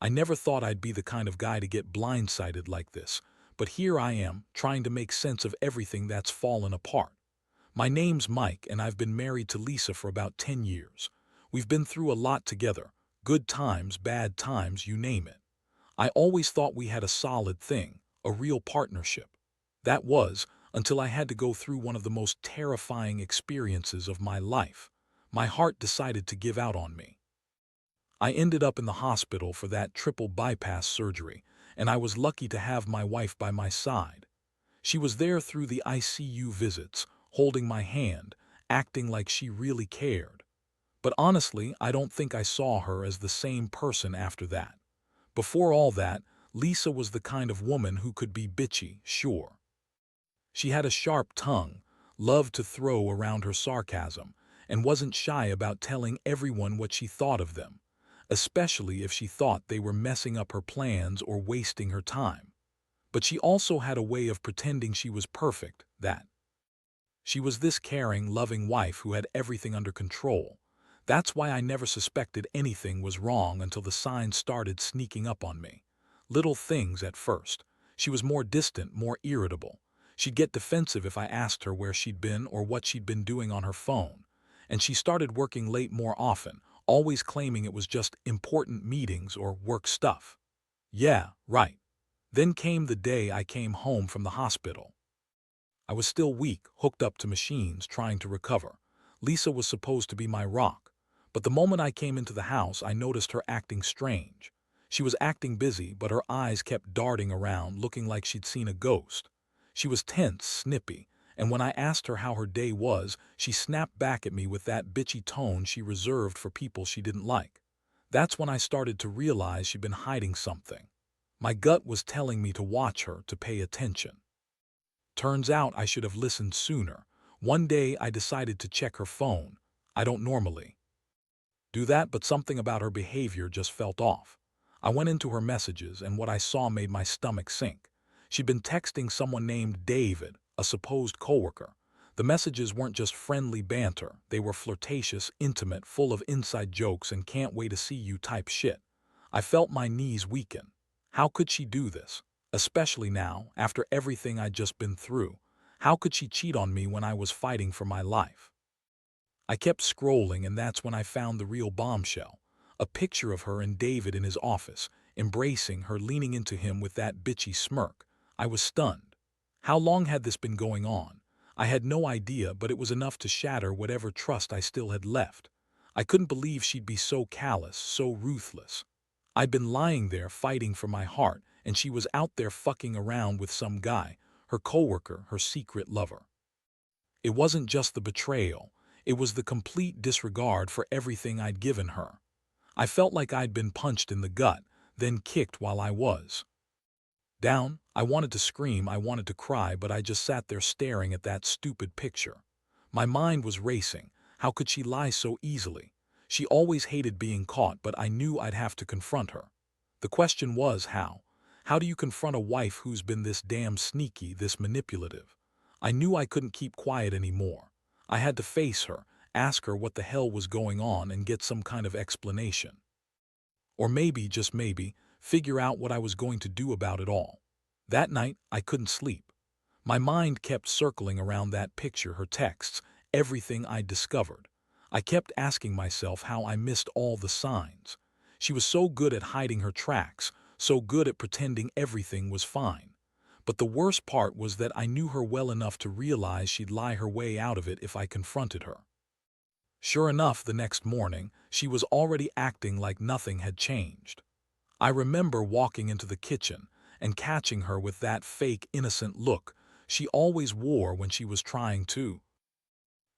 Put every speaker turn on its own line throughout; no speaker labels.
I never thought I'd be the kind of guy to get blindsided like this, but here I am, trying to make sense of everything that's fallen apart. My name's Mike, and I've been married to Lisa for about 10 years. We've been through a lot together, good times, bad times, you name it. I always thought we had a solid thing, a real partnership. That was, until I had to go through one of the most terrifying experiences of my life. My heart decided to give out on me. I ended up in the hospital for that triple bypass surgery, and I was lucky to have my wife by my side. She was there through the ICU visits, holding my hand, acting like she really cared. But honestly, I don't think I saw her as the same person after that. Before all that, Lisa was the kind of woman who could be bitchy, sure. She had a sharp tongue, loved to throw around her sarcasm, and wasn't shy about telling everyone what she thought of them, especially if she thought they were messing up her plans or wasting her time. But she also had a way of pretending she was perfect, that she was this caring, loving wife who had everything under control. That's why I never suspected anything was wrong until the signs started sneaking up on me. Little things at first. She was more distant, more irritable. She'd get defensive if I asked her where she'd been or what she'd been doing on her phone. And she started working late more often, always claiming it was just important meetings or work stuff. Yeah, right. Then came the day I came home from the hospital. I was still weak, hooked up to machines, trying to recover. Lisa was supposed to be my rock. But the moment I came into the house, I noticed her acting strange. She was acting busy, but her eyes kept darting around, looking like she'd seen a ghost. She was tense, snippy, and when I asked her how her day was, she snapped back at me with that bitchy tone she reserved for people she didn't like. That's when I started to realize she'd been hiding something. My gut was telling me to watch her, to pay attention. Turns out I should have listened sooner. One day I decided to check her phone. I don't normally do that, but something about her behavior just felt off. I went into her messages, and what I saw made my stomach sink. She'd been texting someone named David, a supposed coworker. The messages weren't just friendly banter, they were flirtatious, intimate, full of inside jokes and can't wait to see you type shit. I felt my knees weaken. How could she do this? Especially now, after everything I'd just been through. How could she cheat on me when I was fighting for my life? I kept scrolling, and that's when I found the real bombshell. A picture of her and David in his office, embracing her, leaning into him with that bitchy smirk. I was stunned. How long had this been going on? I had no idea, but it was enough to shatter whatever trust I still had left. I couldn't believe she'd be so callous, so ruthless. I'd been lying there fighting for my heart, and she was out there fucking around with some guy, her coworker, her secret lover. It wasn't just the betrayal. It was the complete disregard for everything I'd given her. I felt like I'd been punched in the gut, then kicked while I was down. I wanted to scream, I wanted to cry, but I just sat there staring at that stupid picture. My mind was racing. How could she lie so easily? She always hated being caught, but I knew I'd have to confront her. The question was how? How do you confront a wife who's been this damn sneaky, this manipulative? I knew I couldn't keep quiet anymore. I had to face her, ask her what the hell was going on, and get some kind of explanation. Or maybe, just maybe, figure out what I was going to do about it all. That night, I couldn't sleep. My mind kept circling around that picture, her texts, everything I'd discovered. I kept asking myself how I missed all the signs. She was so good at hiding her tracks, so good at pretending everything was fine. But the worst part was that I knew her well enough to realize she'd lie her way out of it if I confronted her. Sure enough, the next morning, she was already acting like nothing had changed. I remember walking into the kitchen and catching her with that fake, innocent look she always wore when she was trying to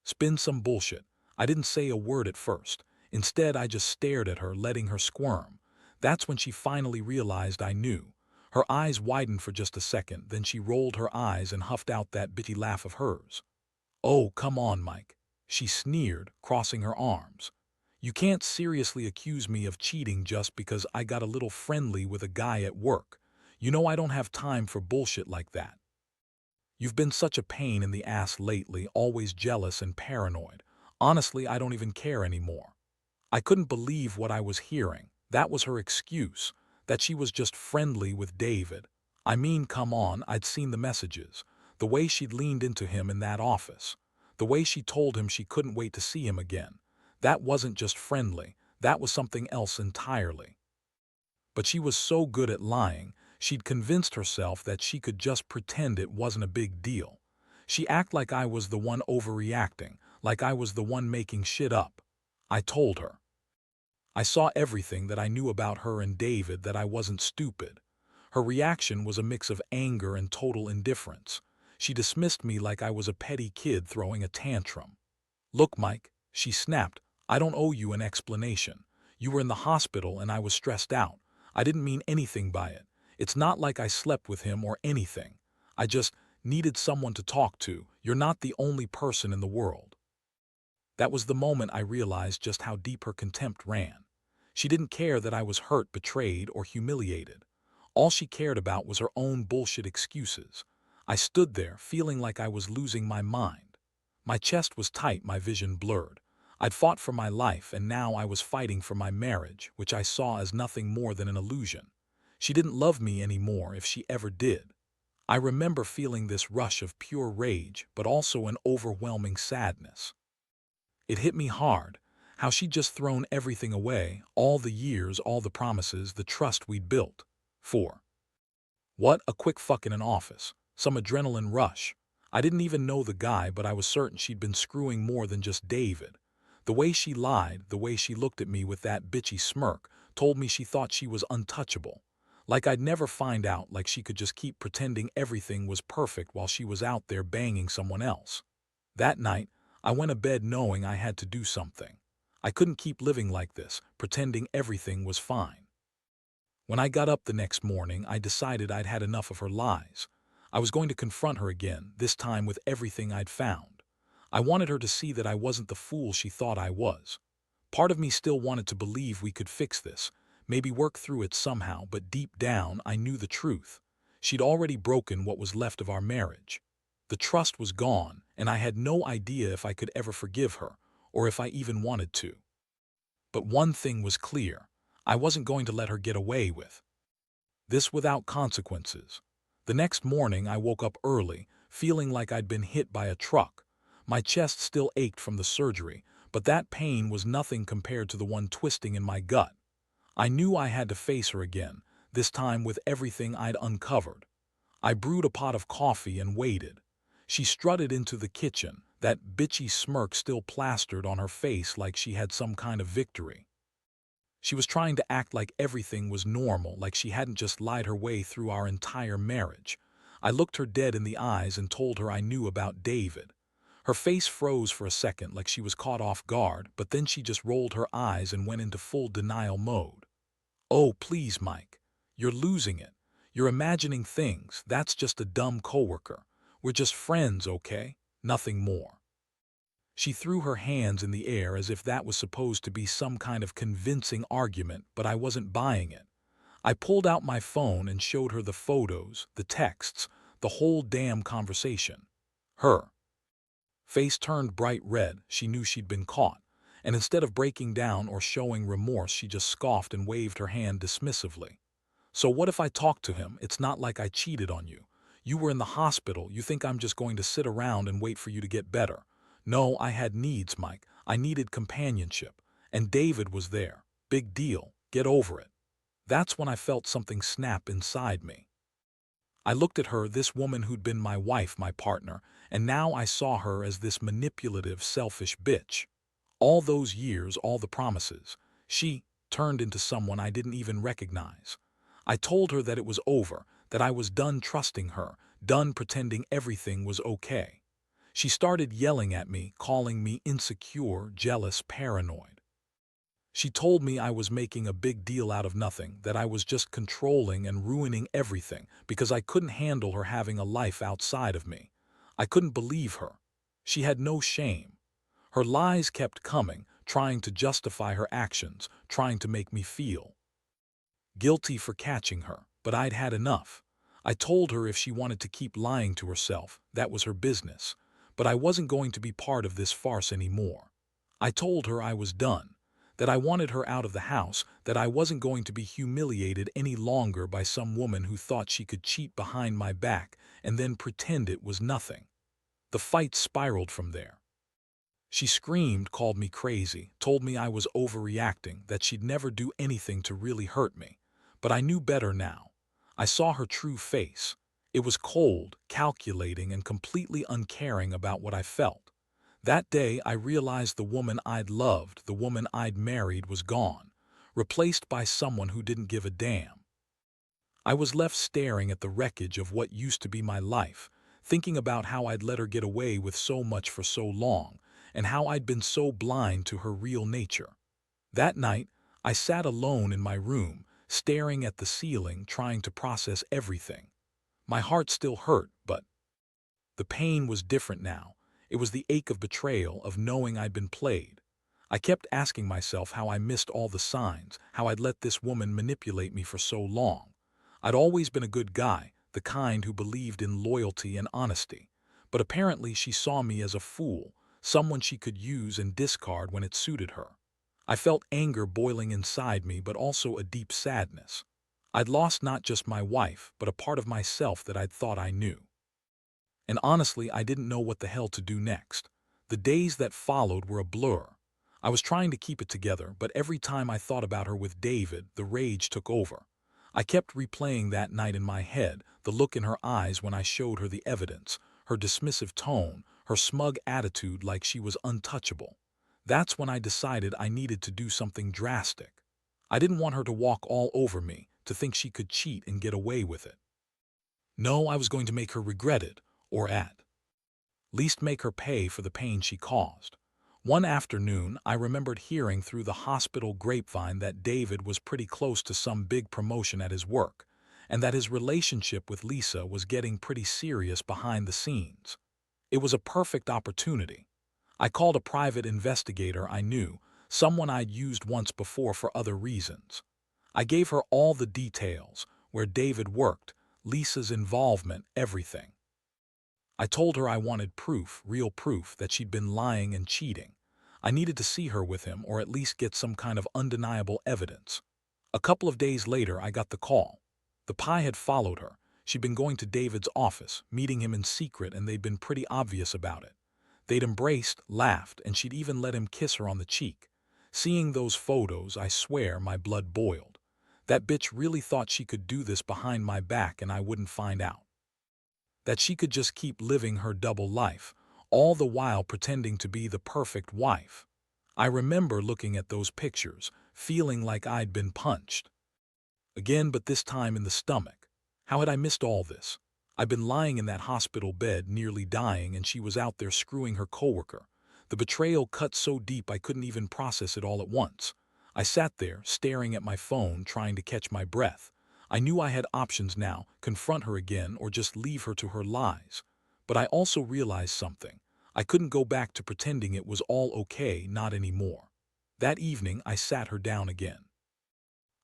spin some bullshit. I didn't say a word at first. Instead, I just stared at her, letting her squirm. That's when she finally realized I knew. Her eyes widened for just a second, then she rolled her eyes and huffed out that bitchy laugh of hers. "Oh, come on, Mike," she sneered, crossing her arms. "You can't seriously accuse me of cheating just because I got a little friendly with a guy at work. You know I don't have time for bullshit like that. You've been such a pain in the ass lately, always jealous and paranoid. Honestly, I don't even care anymore." I couldn't believe what I was hearing. That was her excuse. that she was just friendly with David. I mean, come on, I'd seen the messages. The way she'd leaned into him in that office. The way she told him she couldn't wait to see him again. That wasn't just friendly, that was something else entirely. But she was so good at lying, she'd convinced herself that she could just pretend it wasn't a big deal. She acted like I was the one overreacting, like I was the one making shit up. I told her. I saw everything that I knew about her and David, that I wasn't stupid. Her reaction was a mix of anger and total indifference. She dismissed me like I was a petty kid throwing a tantrum. "Look, Mike," she snapped, "I don't owe you an explanation. You were in the hospital and I was stressed out. I didn't mean anything by it. It's not like I slept with him or anything. I just needed someone to talk to. You're not the only person in the world." That was the moment I realized just how deep her contempt ran. She didn't care that I was hurt, betrayed, or humiliated. All she cared about was her own bullshit excuses. I stood there, feeling like I was losing my mind. My chest was tight, my vision blurred. I'd fought for my life, and now I was fighting for my marriage, which I saw as nothing more than an illusion. She didn't love me anymore, if she ever did. I remember feeling this rush of pure rage, but also an overwhelming sadness. It hit me hard, how she'd just thrown everything away, all the years, all the promises, the trust we'd built. For what? A quick fuck in an office, some adrenaline rush. I didn't even know the guy, but I was certain she'd been screwing more than just David. The way she lied, the way she looked at me with that bitchy smirk, told me she thought she was untouchable. Like I'd never find out, like she could just keep pretending everything was perfect while she was out there banging someone else. That night, I went to bed knowing I had to do something. I couldn't keep living like this, pretending everything was fine. When I got up the next morning, I decided I'd had enough of her lies. I was going to confront her again, this time with everything I'd found. I wanted her to see that I wasn't the fool she thought I was. Part of me still wanted to believe we could fix this, maybe work through it somehow, but deep down I knew the truth. She'd already broken what was left of our marriage. The trust was gone, and I had no idea if I could ever forgive her, or if I even wanted to. But one thing was clear. I wasn't going to let her get away with this without consequences. The next morning I woke up early, feeling like I'd been hit by a truck. My chest still ached from the surgery, but that pain was nothing compared to the one twisting in my gut. I knew I had to face her again, this time with everything I'd uncovered. I brewed a pot of coffee and waited. She strutted into the kitchen, that bitchy smirk still plastered on her face like she had some kind of victory. She was trying to act like everything was normal, like she hadn't just lied her way through our entire marriage. I looked her dead in the eyes and told her I knew about David. Her face froze for a second like she was caught off guard, but then she just rolled her eyes and went into full denial mode. "Oh, please, Mike. You're losing it. You're imagining things. That's just a dumb coworker. We're just friends, okay? Nothing more." She threw her hands in the air as if that was supposed to be some kind of convincing argument, but I wasn't buying it. I pulled out my phone and showed her the photos, the texts, the whole damn conversation. Her face turned bright red. She knew she'd been caught, and instead of breaking down or showing remorse, she just scoffed and waved her hand dismissively. "So what if I talk to him? It's not like I cheated on you. You were in the hospital. You think I'm just going to sit around and wait for you to get better? No, I had needs, Mike. I needed companionship. And David was there. Big deal. Get over it." That's when I felt something snap inside me. I looked at her, this woman who'd been my wife, my partner, and now I saw her as this manipulative, selfish bitch. All those years, all the promises, she turned into someone I didn't even recognize. I told her that it was over, that I was done trusting her, done pretending everything was okay. She started yelling at me, calling me insecure, jealous, paranoid. She told me I was making a big deal out of nothing, that I was just controlling and ruining everything because I couldn't handle her having a life outside of me. I couldn't believe her. She had no shame. Her lies kept coming, trying to justify her actions, trying to make me feel guilty for catching her, but I'd had enough. I told her if she wanted to keep lying to herself, that was her business, but I wasn't going to be part of this farce anymore. I told her I was done, that I wanted her out of the house, that I wasn't going to be humiliated any longer by some woman who thought she could cheat behind my back and then pretend it was nothing. The fight spiraled from there. She screamed, called me crazy, told me I was overreacting, that she'd never do anything to really hurt me. But I knew better now. I saw her true face. It was cold, calculating, and completely uncaring about what I felt. That day, I realized the woman I'd loved, the woman I'd married, was gone, replaced by someone who didn't give a damn. I was left staring at the wreckage of what used to be my life, thinking about how I'd let her get away with so much for so long, and how I'd been so blind to her real nature. That night, I sat alone in my room, staring at the ceiling, trying to process everything. My heart still hurt, but the pain was different now. It was the ache of betrayal, of knowing I'd been played. I kept asking myself how I missed all the signs, how I'd let this woman manipulate me for so long. I'd always been a good guy, the kind who believed in loyalty and honesty. But apparently she saw me as a fool, someone she could use and discard when it suited her. I felt anger boiling inside me, but also a deep sadness. I'd lost not just my wife, but a part of myself that I'd thought I knew. And honestly, I didn't know what the hell to do next. The days that followed were a blur. I was trying to keep it together, but every time I thought about her with David, the rage took over. I kept replaying that night in my head, the look in her eyes when I showed her the evidence, her dismissive tone, her smug attitude like she was untouchable. That's when I decided I needed to do something drastic. I didn't want her to walk all over me, to think she could cheat and get away with it. No, I was going to make her regret it, or at least make her pay for the pain she caused. One afternoon, I remembered hearing through the hospital grapevine that David was pretty close to some big promotion at his work, and that his relationship with Lisa was getting pretty serious behind the scenes. It was a perfect opportunity. I called a private investigator I knew, someone I'd used once before for other reasons. I gave her all the details, where David worked, Lisa's involvement, everything. I told her I wanted proof, real proof, that she'd been lying and cheating. I needed to see her with him, or at least get some kind of undeniable evidence. A couple of days later, I got the call. The pie had followed her. She'd been going to David's office, meeting him in secret, and they'd been pretty obvious about it. They'd embraced, laughed, and she'd even let him kiss her on the cheek. Seeing those photos, I swear my blood boiled. That bitch really thought she could do this behind my back and I wouldn't find out. That she could just keep living her double life, all the while pretending to be the perfect wife. I remember looking at those pictures, feeling like I'd been punched. Again, but this time in the stomach. How had I missed all this? I'd been lying in that hospital bed, nearly dying, and she was out there screwing her coworker. The betrayal cut so deep I couldn't even process it all at once. I sat there, staring at my phone, trying to catch my breath. I knew I had options now, confront her again or just leave her to her lies. But I also realized something. I couldn't go back to pretending it was all okay, not anymore. That evening, I sat her down again.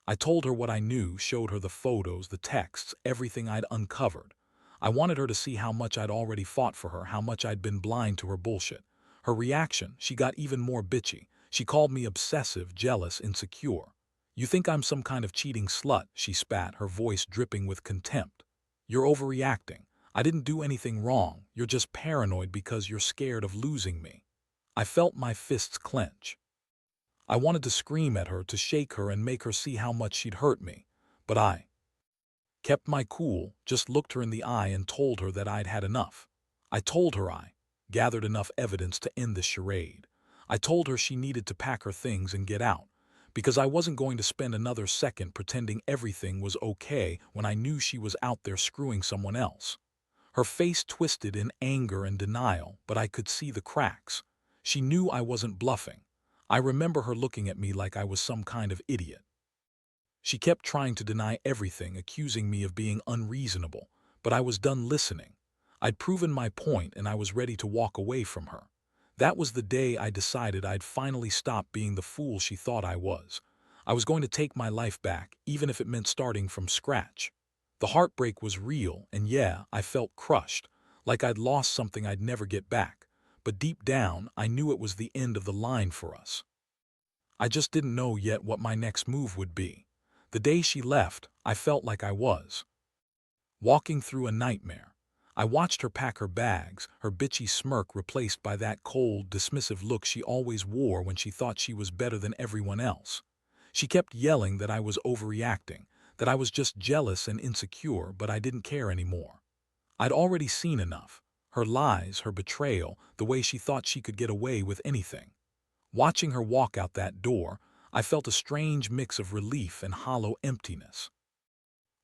I told her what I knew, showed her the photos, the texts, everything I'd uncovered. I wanted her to see how much I'd already fought for her, how much I'd been blind to her bullshit. Her reaction, she got even more bitchy. She called me obsessive, jealous, insecure. "You think I'm some kind of cheating slut," she spat, her voice dripping with contempt. "You're overreacting. I didn't do anything wrong. You're just paranoid because you're scared of losing me." I felt my fists clench. I wanted to scream at her, to shake her and make her see how much she'd hurt me. But I kept my cool, just looked her in the eye and told her that I'd had enough. I told her I gathered enough evidence to end this charade. I told her she needed to pack her things and get out, because I wasn't going to spend another second pretending everything was okay when I knew she was out there screwing someone else. Her face twisted in anger and denial, but I could see the cracks. She knew I wasn't bluffing. I remember her looking at me like I was some kind of idiot. She kept trying to deny everything, accusing me of being unreasonable, but I was done listening. I'd proven my point and I was ready to walk away from her. That was the day I decided I'd finally stop being the fool she thought I was. I was going to take my life back, even if it meant starting from scratch. The heartbreak was real, and yeah, I felt crushed, like I'd lost something I'd never get back. But deep down, I knew it was the end of the line for us. I just didn't know yet what my next move would be. The day she left, I felt like I was walking through a nightmare. I watched her pack her bags, her bitchy smirk replaced by that cold, dismissive look she always wore when she thought she was better than everyone else. She kept yelling that I was overreacting, that I was just jealous and insecure, but I didn't care anymore. I'd already seen enough. Her lies, her betrayal, the way she thought she could get away with anything. Watching her walk out that door, I felt a strange mix of relief and hollow emptiness.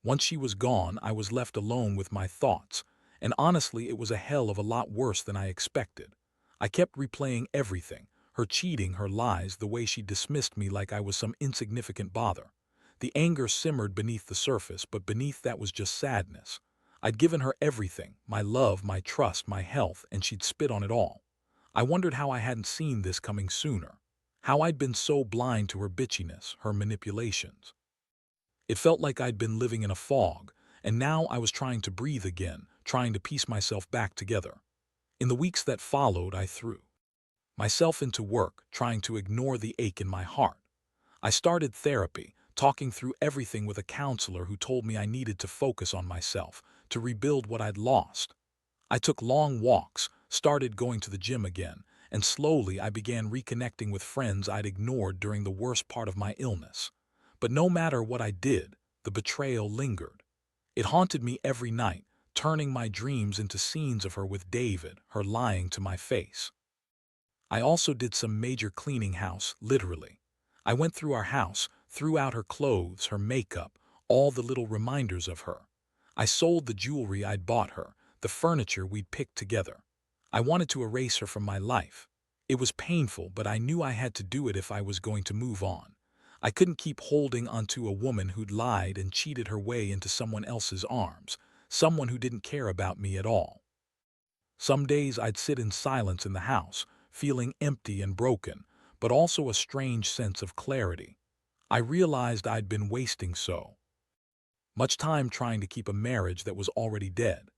Once she was gone, I was left alone with my thoughts, and honestly, it was a hell of a lot worse than I expected. I kept replaying everything, her cheating, her lies, the way she dismissed me like I was some insignificant bother. The anger simmered beneath the surface, but beneath that was just sadness. I'd given her everything, my love, my trust, my health, and she'd spit on it all. I wondered how I hadn't seen this coming sooner, how I'd been so blind to her bitchiness, her manipulations. It felt like I'd been living in a fog, and now I was trying to breathe again, trying to piece myself back together. In the weeks that followed, I threw myself into work, trying to ignore the ache in my heart. I started therapy, talking through everything with a counselor who told me I needed to focus on myself, to rebuild what I'd lost. I took long walks, started going to the gym again, and slowly I began reconnecting with friends I'd ignored during the worst part of my illness. But no matter what I did, the betrayal lingered. It haunted me every night, turning my dreams into scenes of her with David, her lying to my face. I also did some major cleaning house, literally. I went through our house, threw out her clothes, her makeup, all the little reminders of her. I sold the jewelry I'd bought her, the furniture we'd picked together. I wanted to erase her from my life. It was painful, but I knew I had to do it if I was going to move on. I couldn't keep holding onto a woman who'd lied and cheated her way into someone else's arms, someone who didn't care about me at all. Some days I'd sit in silence in the house, feeling empty and broken, but also a strange sense of clarity. I realized I'd been wasting so much time trying to keep a marriage that was already dead.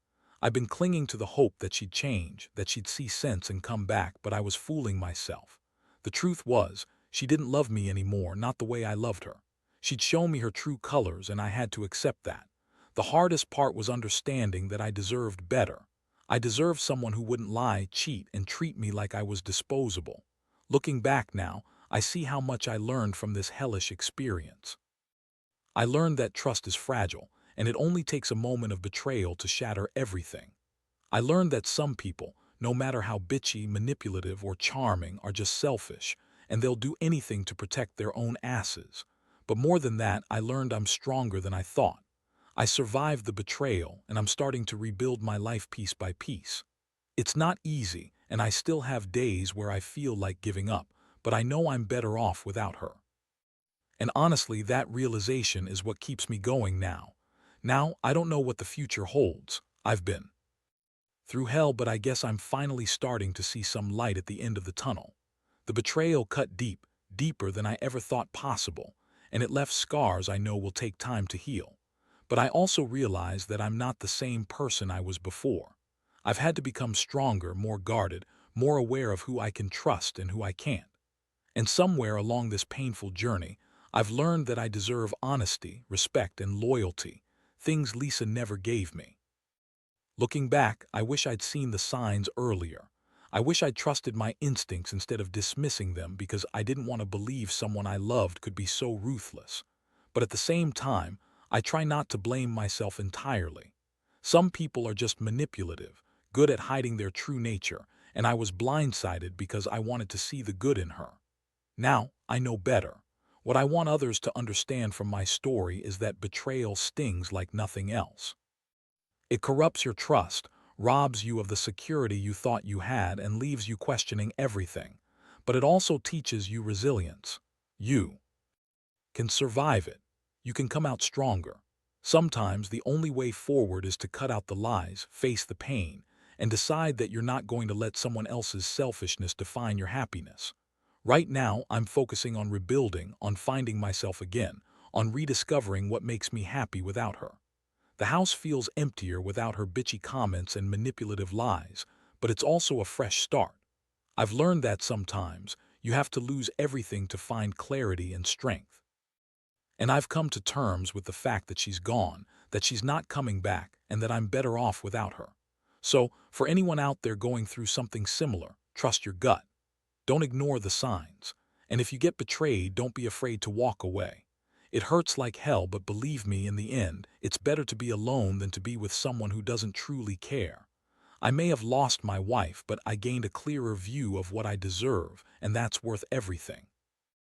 I'd been clinging to the hope that she'd change, that she'd see sense and come back, but I was fooling myself. The truth was, she didn't love me anymore, not the way I loved her. She'd shown me her true colors, and I had to accept that. The hardest part was understanding that I deserved better. I deserved someone who wouldn't lie, cheat, and treat me like I was disposable. Looking back now, I see how much I learned from this hellish experience. I learned that trust is fragile, and it only takes a moment of betrayal to shatter everything. I learned that some people, no matter how bitchy, manipulative, or charming, are just selfish, and they'll do anything to protect their own asses. But more than that, I learned I'm stronger than I thought. I survived the betrayal, and I'm starting to rebuild my life piece by piece. It's not easy, and I still have days where I feel like giving up, but I know I'm better off without her. And honestly, that realization is what keeps me going now. Now, I don't know what the future holds. I've been through hell, but I guess I'm finally starting to see some light at the end of the tunnel. The betrayal cut deep, deeper than I ever thought possible, and it left scars I know will take time to heal. But I also realize that I'm not the same person I was before. I've had to become stronger, more guarded, more aware of who I can trust and who I can't. And somewhere along this painful journey, I've learned that I deserve honesty, respect, and loyalty, things Lisa never gave me. Looking back, I wish I'd seen the signs earlier. I wish I'd trusted my instincts instead of dismissing them because I didn't want to believe someone I loved could be so ruthless. But at the same time, I try not to blame myself entirely. Some people are just manipulative, good at hiding their true nature, and I was blindsided because I wanted to see the good in her. Now, I know better. What I want others to understand from my story is that betrayal stings like nothing else. It corrupts your trust, robs you of the security you thought you had, and leaves you questioning everything. But it also teaches you resilience. You can survive it. You can come out stronger. Sometimes the only way forward is to cut out the lies, face the pain, and decide that you're not going to let someone else's selfishness define your happiness. Right now, I'm focusing on rebuilding, on finding myself again, on rediscovering what makes me happy without her. The house feels emptier without her bitchy comments and manipulative lies, but it's also a fresh start. I've learned that sometimes You have to lose everything to find clarity and strength. And I've come to terms with the fact that she's gone, that she's not coming back, and that I'm better off without her. So, for anyone out there going through something similar, trust your gut. Don't ignore the signs. And if you get betrayed, don't be afraid to walk away. It hurts like hell, but believe me, in the end, it's better to be alone than to be with someone who doesn't truly care. I may have lost my wife, but I gained a clearer view of what I deserve, and that's worth everything.